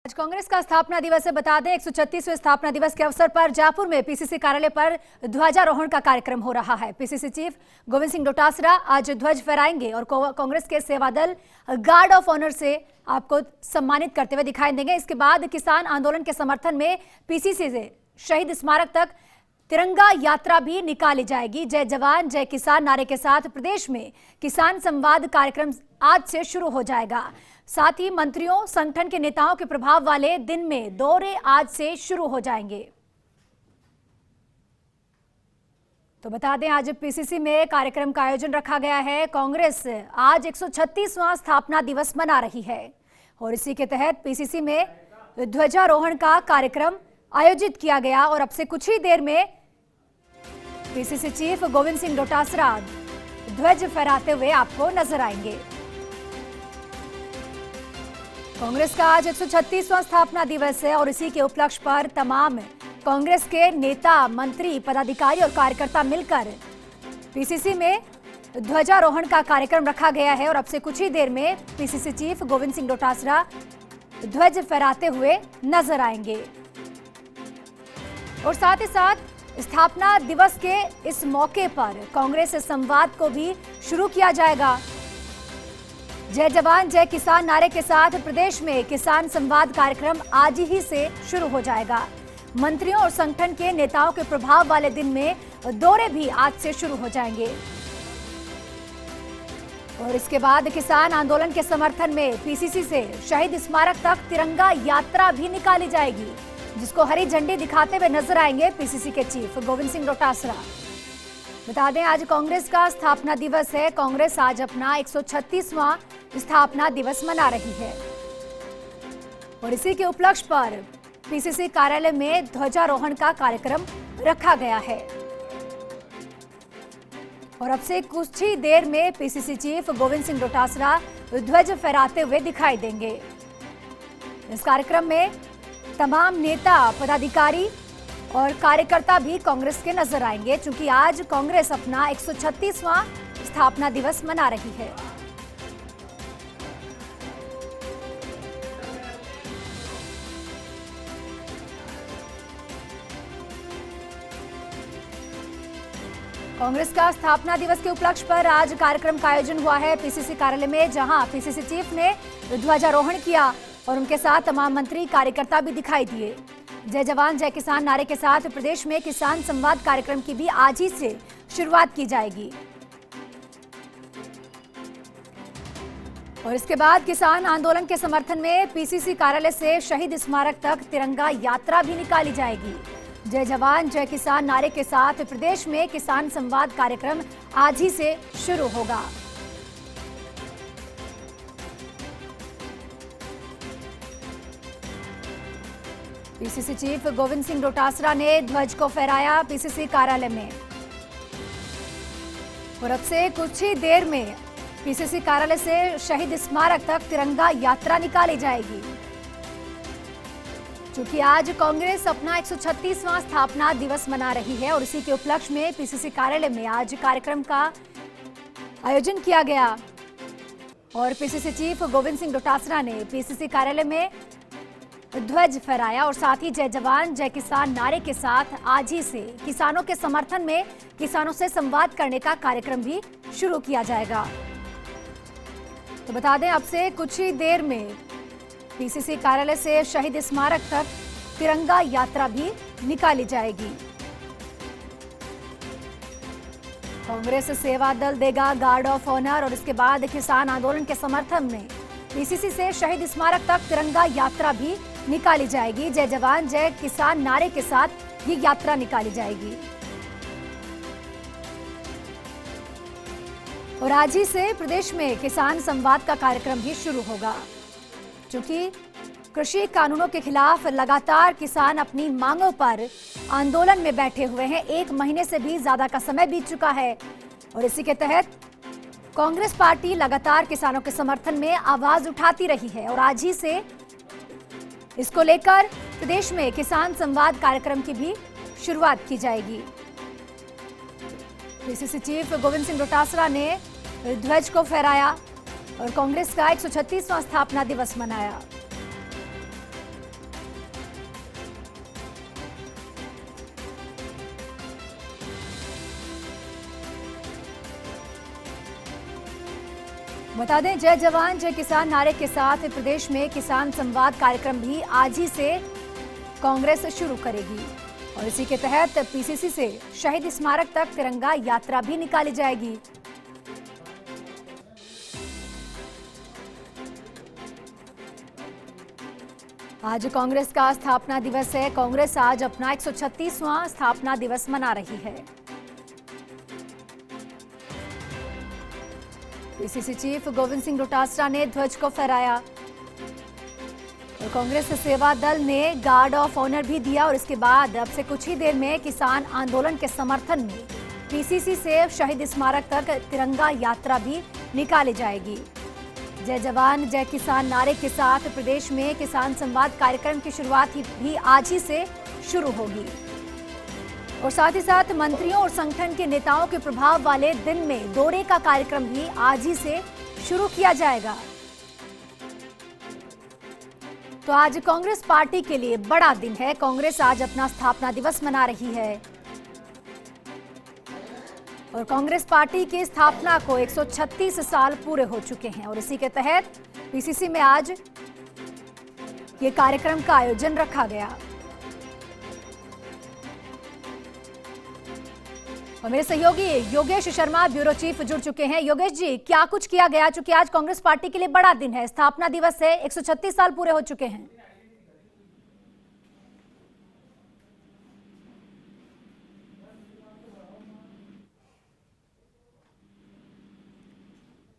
आज कांग्रेस का स्थापना दिवस है। बता दें 136वें स्थापना दिवस के अवसर पर जयपुर में पीसीसी कार्यालय पर ध्वजारोहण का कार्यक्रम हो रहा है। पीसीसी चीफ गोविंद सिंह डोटासरा आज ध्वज फहराएंगे और कांग्रेस के सेवा दल गार्ड ऑफ ऑनर से आपको सम्मानित करते हुए दिखाई देंगे। इसके बाद किसान आंदोलन के समर्थन में पीसीसी से शहीद स्मारक तक तिरंगा यात्रा भी निकाली जाएगी। जय जवान जय किसान नारे के साथ प्रदेश में किसान संवाद कार्यक्रम आज से शुरू हो जाएगा। साथ ही मंत्रियों संगठन के नेताओं के प्रभाव वाले दिन में दौरे आज से शुरू हो जाएंगे। तो बता दें आज पीसीसी में कार्यक्रम का आयोजन रखा गया है। कांग्रेस आज 136वां स्थापना दिवस मना रही है और इसी के तहत पीसीसी में ध्वजारोहण का कार्यक्रम आयोजित किया गया और अब से कुछ ही देर में पीसीसी चीफ गोविंद सिंह डोटासरा ध्वज फहराते हुए आपको नजर आएंगे। कांग्रेस का आज 136वां स्थापना दिवस है और इसी के उपलक्ष्य पर तमाम कांग्रेस के नेता, मंत्री, पदाधिकारी और कार्यकर्ता मिलकर पीसीसी में ध्वजारोहण का कार्यक्रम रखा गया है और अब से कुछ ही देर में पीसीसी चीफ गोविंद सिंह डोटासरा ध्वज फहराते हुए नजर आएंगे। और साथ ही साथ स्थापना दिवस के इस मौके पर कांग्रेस संवाद को भी शुरू किया जाएगा। जय जवान जय किसान नारे के साथ प्रदेश में किसान संवाद कार्यक्रम आज ही से शुरू हो जाएगा। मंत्रियों और संगठन के नेताओं के प्रभाव वाले दिन में दौरे भी आज से शुरू हो जाएंगे और इसके बाद किसान आंदोलन के समर्थन में पीसीसी से शहीद स्मारक तक तिरंगा यात्रा भी निकाली जाएगी, जिसको हरी झंडी दिखाते हुए नजर आएंगे पीसीसी के चीफ गोविंद सिंह डोटासरा। बता दें आज कांग्रेस का स्थापना दिवस है। कांग्रेस आज अपना 136वां स्थापना दिवस मना रही है और इसी के उपलक्ष्य पर पीसीसी कार्यालय में ध्वजारोहण का कार्यक्रम रखा गया है और अब से कुछ ही देर में पीसीसी चीफ गोविंद सिंह डोटासरा ध्वज फहराते हुए दिखाई देंगे। इस कार्यक्रम में तमाम नेता, पदाधिकारी और कार्यकर्ता भी कांग्रेस के नजर आएंगे, क्योंकि आज कांग्रेस अपना 136वां स्थापना दिवस मना रही है। कांग्रेस का स्थापना दिवस के उपलक्ष्य पर आज कार्यक्रम का आयोजन हुआ है पीसीसी कार्यालय में, जहां पीसीसी चीफ ने ध्वजारोहण किया और उनके साथ तमाम मंत्री, कार्यकर्ता भी दिखाई दिए। जय जवान जय किसान नारे के साथ प्रदेश में किसान संवाद कार्यक्रम की भी आज ही से शुरुआत की जाएगी और इसके बाद किसान आंदोलन के समर्थन में पीसीसी कार्यालय से शहीद स्मारक तक तिरंगा यात्रा भी निकाली जाएगी। जय जवान जय किसान नारे के साथ प्रदेश में किसान संवाद कार्यक्रम आज ही से शुरू होगा। पीसीसी चीफ गोविंद सिंह डोटासरा ने ध्वज को फहराया पीसीसी कार्यालय में और अब से कुछ ही देर में पीसीसी कार्यालय से शहीद स्मारक तक तिरंगा यात्रा निकाली जाएगी। चूंकि आज कांग्रेस अपना 136वां स्थापना दिवस मना रही है और इसी के उपलक्ष्य में पीसीसी कार्यालय में आज कार्यक्रम का आयोजन किया गया और पीसीसी चीफ गोविंद सिंह डोटासरा ने पीसीसी कार्यालय में ध्वज फहराया और साथ ही जय जवान जय किसान नारे के साथ आज ही से किसानों के समर्थन में किसानों से संवाद करने का कार्यक्रम भी शुरू किया जाएगा। तो बता दें अब से कुछ ही देर में पीसीसी कार्यालय से शहीद स्मारक तक तिरंगा यात्रा भी निकाली जाएगी। कांग्रेस सेवा दल देगा गार्ड ऑफ ऑनर और इसके बाद किसान आंदोलन के समर्थन में पीसीसी से शहीद स्मारक तक तिरंगा यात्रा भी निकाली जाएगी। जय जवान जय किसान नारे के साथ ये यात्रा निकाली जाएगी और आज ही से प्रदेश में किसान संवाद का कार्यक्रम भी शुरू होगा। क्योंकि कृषि कानूनों के खिलाफ लगातार किसान अपनी मांगों पर आंदोलन में बैठे हुए हैं। 1 महीने से भी ज्यादा का समय बीत चुका है और इसी के तहत कांग्रेस पार्टी लगातार किसानों के समर्थन में आवाज उठाती रही है और आज ही से इसको लेकर प्रदेश में किसान संवाद कार्यक्रम की भी शुरुआत की जाएगी। पीसीसी चीफ गोविंद सिंह डोटासरा ने ध्वज को फहराया और कांग्रेस का 136वां स्थापना दिवस मनाया। बता दें, जय जवान जय किसान नारे के साथ प्रदेश में किसान संवाद कार्यक्रम भी आज ही से कांग्रेस शुरू करेगी और इसी के तहत पीसीसी से शहीद स्मारक तक तिरंगा यात्रा भी निकाली जाएगी। आज कांग्रेस का स्थापना दिवस है। कांग्रेस आज अपना 136वां स्थापना दिवस मना रही है। पीसीसी चीफ गोविंद सिंह डोटासरा ने ध्वज को फहराया और कांग्रेस सेवा दल ने गार्ड ऑफ ऑनर भी दिया और इसके बाद अब से कुछ ही देर में किसान आंदोलन के समर्थन में पीसीसी से शहीद स्मारक तक तिरंगा यात्रा भी निकाली जाएगी। जय जवान जय किसान नारे के साथ प्रदेश में किसान संवाद कार्यक्रम की शुरुआत भी आज ही से शुरू होगी और साथ ही साथ मंत्रियों और संगठन के नेताओं के प्रभाव वाले दिन में दौरे का कार्यक्रम भी आज ही से शुरू किया जाएगा। तो आज कांग्रेस पार्टी के लिए बड़ा दिन है। कांग्रेस आज अपना स्थापना दिवस मना रही है और कांग्रेस पार्टी की स्थापना को 136 साल पूरे हो चुके हैं और इसी के तहत पीसीसी में आज ये कार्यक्रम का आयोजन रखा गया। और मेरे सहयोगी योगेश शर्मा ब्यूरो चीफ जुड़ चुके हैं। योगेश जी, क्या कुछ किया गया, चूंकि आज कांग्रेस पार्टी के लिए बड़ा दिन है, स्थापना दिवस है, 136 साल पूरे हो चुके हैं।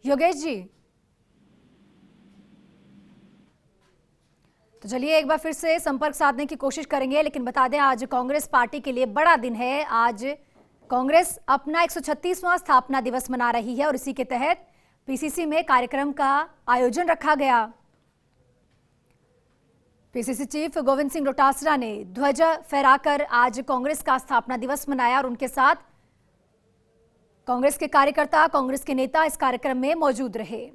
योगेश जी, तो चलिए एक बार फिर से संपर्क साधने की कोशिश करेंगे, लेकिन बता दें आज कांग्रेस पार्टी के लिए बड़ा दिन है। आज कांग्रेस अपना 136वां स्थापना दिवस मना रही है और इसी के तहत पीसीसी में कार्यक्रम का आयोजन रखा गया। पीसीसी चीफ गोविंद सिंह डोटासरा ने ध्वज फहराकर आज कांग्रेस का स्थापना दिवस मनाया और उनके साथ कांग्रेस के कार्यकर्ता, कांग्रेस के नेता इस कार्यक्रम में मौजूद रहे।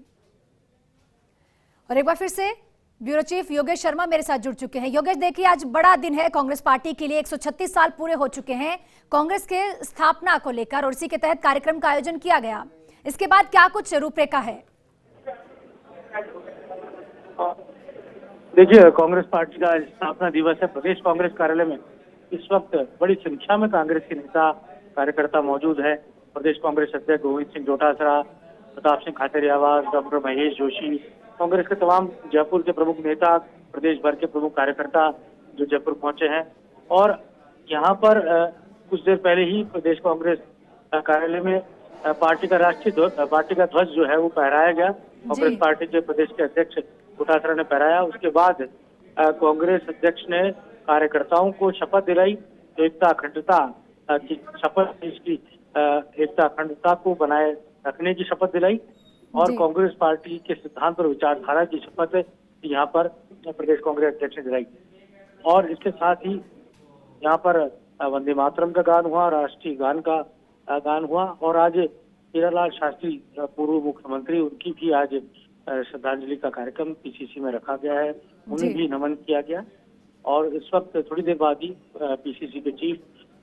और एक बार फिर से ब्यूरो चीफ योगेश शर्मा मेरे साथ जुड़ चुके हैं। योगेश, देखिए आज बड़ा दिन है कांग्रेस पार्टी के लिए, 136 साल पूरे हो चुके हैं कांग्रेस के स्थापना को लेकर और इसी के तहत कार्यक्रम का आयोजन किया गया। इसके बाद क्या कुछ रूपरेखा है? देखिए, कांग्रेस पार्टी का स्थापना दिवस है। प्रदेश कांग्रेस कार्यालय में इस वक्त बड़ी संख्या में कांग्रेस के नेता कार्यकर्ता मौजूद है। प्रदेश कांग्रेस अध्यक्ष गोविंद सिंह डोटासरा, प्रताप सिंह खाचरियावास, डॉक्टर महेश जोशी, कांग्रेस के तमाम जयपुर के प्रमुख नेता, प्रदेश भर के प्रमुख कार्यकर्ता जो जयपुर पहुंचे हैं। और यहाँ पर कुछ देर पहले ही प्रदेश कांग्रेस कार्यालय में पार्टी का पार्टी का ध्वज जो है वो फहराया गया। कांग्रेस पार्टी के प्रदेश के अध्यक्ष डोटासरा ने फहराया। उसके बाद कांग्रेस अध्यक्ष ने कार्यकर्ताओं को शपथ दिलाई, एकता अखंडता की शपथ, इसकी एकता अखंडता को बनाए रखने की शपथ दिलाई और कांग्रेस पार्टी के सिद्धांत और विचारधारा की शपथ यहाँ पर प्रदेश कांग्रेस अध्यक्ष ने दिलाई। और इसके साथ ही यहाँ पर वंदे मातरम का गान हुआ, राष्ट्रीय गान का गान हुआ और आज हीरालाल शास्त्री पूर्व मुख्यमंत्री, उनकी भी आज श्रद्धांजलि का कार्यक्रम पीसीसी में रखा गया है, उन्हें भी नमन किया गया। और इस वक्त थोड़ी देर बाद ही पीसीसी के चीफ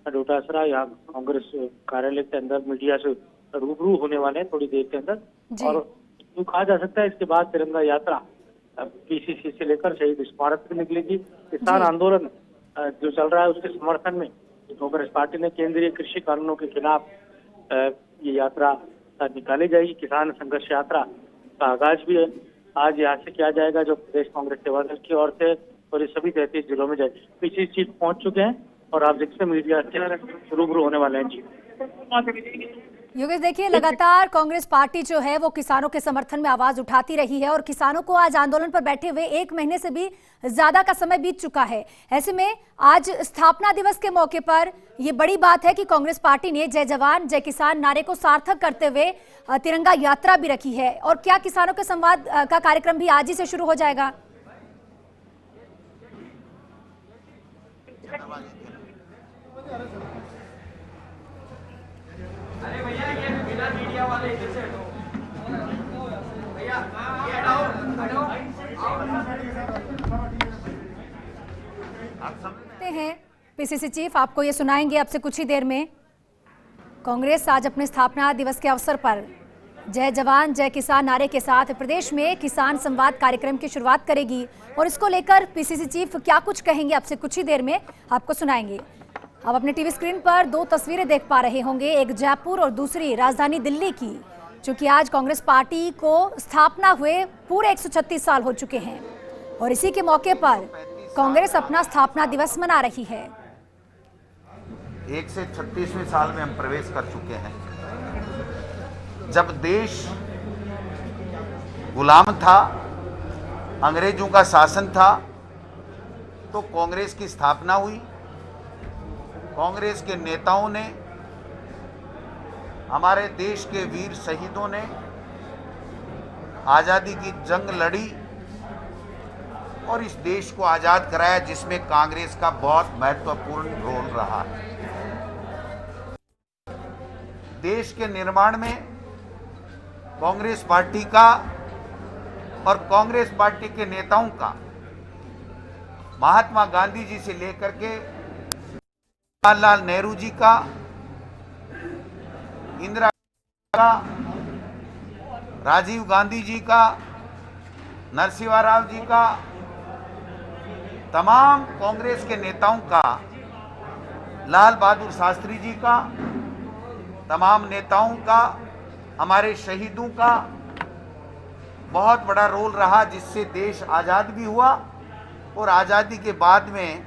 डोटासरा यहाँ कांग्रेस कार्यालय के अंदर मीडिया से रूबरू होने वाले हैं थोड़ी देर के अंदर। और यूँ कहा जा सकता है इसके बाद तिरंगा यात्रा पीसीसी से लेकर शहीद स्मारक तक निकलेगी। किसान आंदोलन जो चल रहा है उसके समर्थन में कांग्रेस पार्टी ने केंद्रीय कृषि कानूनों के खिलाफ ये यात्रा निकाली जाएगी। किसान संघर्ष यात्रा का आगाज भी आज यहाँ से किया जाएगा, जो प्रदेश कांग्रेस सेवा दल की ओर से, और ये सभी 33 जिलों में जाएगी। पीसीसी चीफ पहुंच चुके हैं और आप देखते मीडिया से रूबरू होने वाले हैं। जी योगेश, देखिए लगातार कांग्रेस पार्टी जो है वो किसानों के समर्थन में आवाज उठाती रही है और किसानों को आज आंदोलन पर बैठे हुए 1 महीने से भी ज्यादा का समय बीत चुका है। ऐसे में आज स्थापना दिवस के मौके पर ये बड़ी बात है कि कांग्रेस पार्टी ने जय जवान जय किसान नारे को सार्थक करते हुए तिरंगा यात्रा भी रखी है। और क्या किसानों के संवाद का कार्यक्रम भी आज ही से शुरू हो जाएगा? अरे भैया, ये बिना मीडिया वाले इधर से हटो भैया, ये हटाओ हटाओ। आप समझते हैं पीसीसी चीफ आपको ये सुनाएंगे अब से कुछ ही देर में। कांग्रेस आज अपने स्थापना दिवस के अवसर पर जय जवान जय किसान नारे के साथ प्रदेश में किसान संवाद कार्यक्रम की शुरुआत करेगी और इसको लेकर पीसीसी चीफ क्या कुछ कहेंगे आपसे कुछ ही देर में आपको सुनाएंगे। आप अपने टीवी स्क्रीन पर दो तस्वीरें देख पा रहे होंगे, एक जयपुर और दूसरी राजधानी दिल्ली की, क्योंकि आज कांग्रेस पार्टी को स्थापना हुए पूरे 136 साल हो चुके हैं और इसी के मौके पर कांग्रेस अपना स्थापना दिवस मना रही है। 136वें साल में हम प्रवेश कर चुके हैं। जब देश गुलाम था, अंग्रेजों का शासन था, तो कांग्रेस की स्थापना हुई। कांग्रेस के नेताओं ने, हमारे देश के वीर शहीदों ने आज़ादी की जंग लड़ी और इस देश को आज़ाद कराया, जिसमें कांग्रेस का बहुत महत्वपूर्ण रोल रहा है। देश के निर्माण में कांग्रेस पार्टी का और कांग्रेस पार्टी के नेताओं का, महात्मा गांधी जी से लेकर के जवाहरलाल नेहरू जी का, इंदिरा का, राजीव गांधी जी का, नरसिम्हा राव जी का, तमाम कांग्रेस के नेताओं का, लाल बहादुर शास्त्री जी का, तमाम नेताओं का, हमारे शहीदों का बहुत बड़ा रोल रहा, जिससे देश आज़ाद भी हुआ। और आज़ादी के बाद में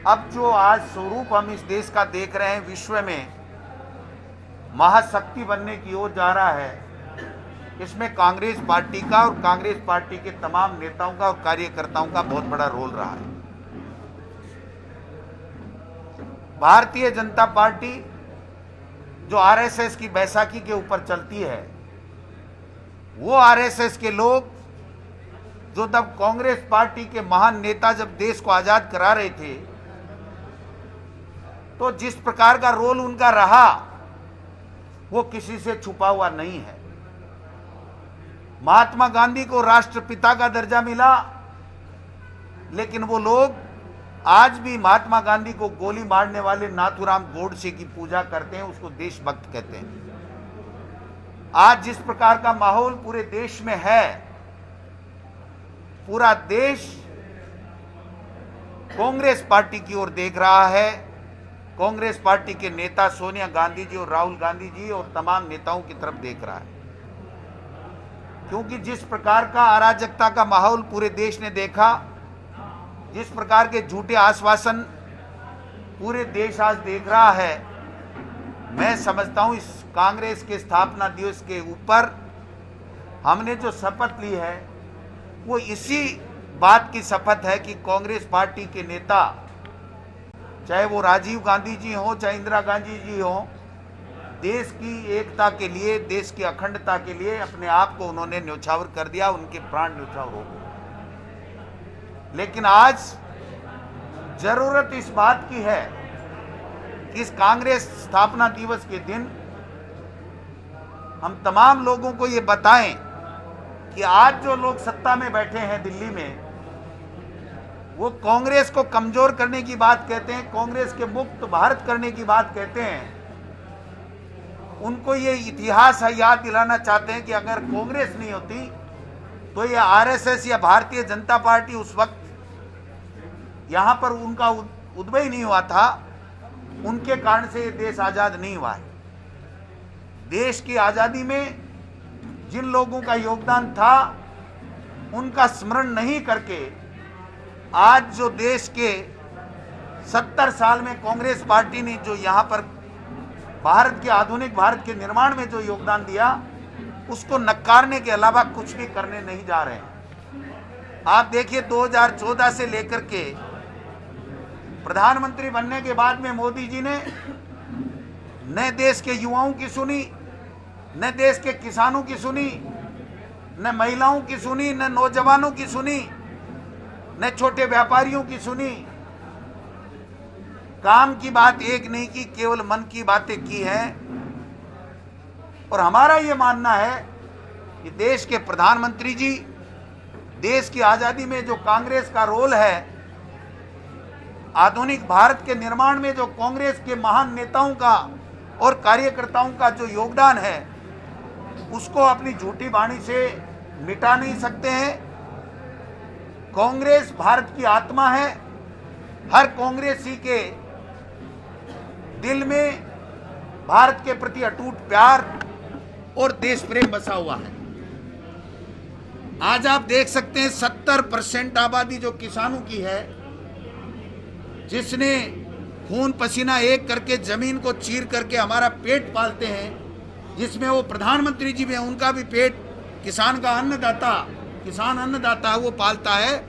अब जो आज स्वरूप हम इस देश का देख रहे हैं, विश्व में महाशक्ति बनने की ओर जा रहा है, इसमें कांग्रेस पार्टी का और कांग्रेस पार्टी के तमाम नेताओं का और कार्यकर्ताओं का बहुत बड़ा रोल रहा है। भारतीय जनता पार्टी जो आरएसएस की बैसाखी के ऊपर चलती है, वो आरएसएस के लोग जो तब कांग्रेस पार्टी के महान नेता जब देश को आजाद करा रहे थे, तो जिस प्रकार का रोल उनका रहा वो किसी से छुपा हुआ नहीं है। महात्मा गांधी को राष्ट्रपिता का दर्जा मिला, लेकिन वो लोग आज भी महात्मा गांधी को गोली मारने वाले नाथूराम गोडसे की पूजा करते हैं, उसको देशभक्त कहते हैं। आज जिस प्रकार का माहौल पूरे देश में है, पूरा देश कांग्रेस पार्टी की ओर देख रहा है। कांग्रेस पार्टी के नेता सोनिया गांधी जी और राहुल गांधी जी और तमाम नेताओं की तरफ देख रहा है, क्योंकि जिस प्रकार का अराजकता का माहौल पूरे देश ने देखा, जिस प्रकार के झूठे आश्वासन पूरे देश आज देख रहा है, मैं समझता हूं इस कांग्रेस के स्थापना दिवस के ऊपर हमने जो शपथ ली है वो इसी बात की शपथ है कि कांग्रेस पार्टी के नेता, चाहे वो राजीव गांधी जी हो चाहे इंदिरा गांधी जी हो, देश की एकता के लिए, देश की अखंडता के लिए अपने आप को उन्होंने न्यौछावर कर दिया, उनके प्राण न्यौछावर हो गए। लेकिन आज जरूरत इस बात की है कि इस कांग्रेस स्थापना दिवस के दिन हम तमाम लोगों को ये बताएं कि आज जो लोग सत्ता में बैठे हैं दिल्ली में, वो कांग्रेस को कमजोर करने की बात कहते हैं, कांग्रेस के मुक्त भारत करने की बात कहते हैं। उनको ये इतिहास याद दिलाना चाहते हैं कि अगर कांग्रेस नहीं होती तो ये आरएसएस या भारतीय जनता पार्टी उस वक्त यहां पर उनका उद्भव नहीं हुआ था, उनके कारण से ये देश आजाद नहीं हुआ है। देश की आजादी में जिन लोगों का योगदान था उनका स्मरण नहीं करके आज जो देश के 70 साल में कांग्रेस पार्टी ने जो यहां पर भारत के आधुनिक भारत के निर्माण में जो योगदान दिया, उसको नकारने के अलावा कुछ भी करने नहीं जा रहे हैं। आप देखिए 2014 से लेकर के प्रधानमंत्री बनने के बाद में मोदी जी ने न देश के युवाओं की सुनी, न देश के किसानों की सुनी, न महिलाओं की सुनी, न नौजवानों की सुनी, न छोटे व्यापारियों की सुनी। काम की बात एक नहीं की, केवल मन की बातें की हैं। और हमारा ये मानना है कि देश के प्रधानमंत्री जी, देश की आजादी में जो कांग्रेस का रोल है, आधुनिक भारत के निर्माण में जो कांग्रेस के महान नेताओं का और कार्यकर्ताओं का जो योगदान है, उसको अपनी झूठी वाणी से मिटा नहीं सकते हैं। कांग्रेस भारत की आत्मा है। हर कांग्रेसी के दिल में भारत के प्रति अटूट प्यार और देश प्रेम बसा हुआ है। आज आप देख सकते हैं 70% आबादी जो किसानों की है, जिसने खून पसीना एक करके जमीन को चीर करके हमारा पेट पालते हैं, जिसमें वो प्रधानमंत्री जी भी हैं, उनका भी पेट किसान का अन्नदाता, किसान अन्नदाता वो पालता है,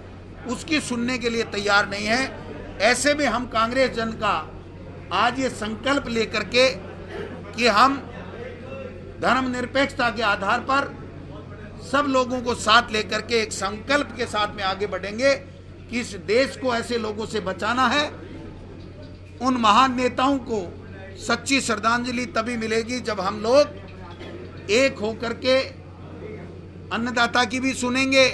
उसकी सुनने के लिए तैयार नहीं है। ऐसे में हम कांग्रेस जन का आज ये संकल्प लेकर के कि हम धर्मनिरपेक्षता के आधार पर सब लोगों को साथ लेकर के एक संकल्प के साथ में आगे बढ़ेंगे कि इस देश को ऐसे लोगों से बचाना है। उन महान नेताओं को सच्ची श्रद्धांजलि तभी मिलेगी जब हम लोग एक होकर के अन्नदाता की भी सुनेंगे,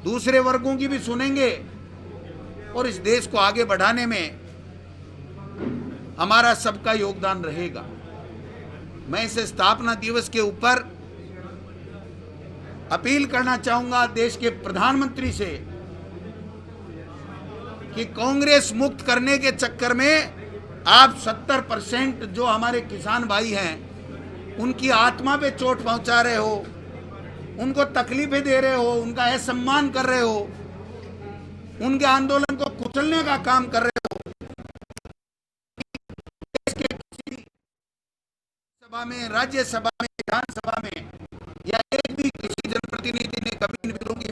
दूसरे वर्गों की भी सुनेंगे और इस देश को आगे बढ़ाने में हमारा सबका योगदान रहेगा। मैं इस स्थापना दिवस के ऊपर अपील करना चाहूंगा देश के प्रधानमंत्री से कि कांग्रेस मुक्त करने के चक्कर में आप 70% जो हमारे किसान भाई हैं उनकी आत्मा पे चोट पहुंचा रहे हो, उनको तकलीफें दे रहे हो, उनका असम्मान कर रहे हो, उनके आंदोलन को कुचलने का काम कर रहे हो। देश के किसी सभा में, राज्यसभा में, विधानसभा में या एक भी किसी जनप्रतिनिधि ने कभी इन बिलों की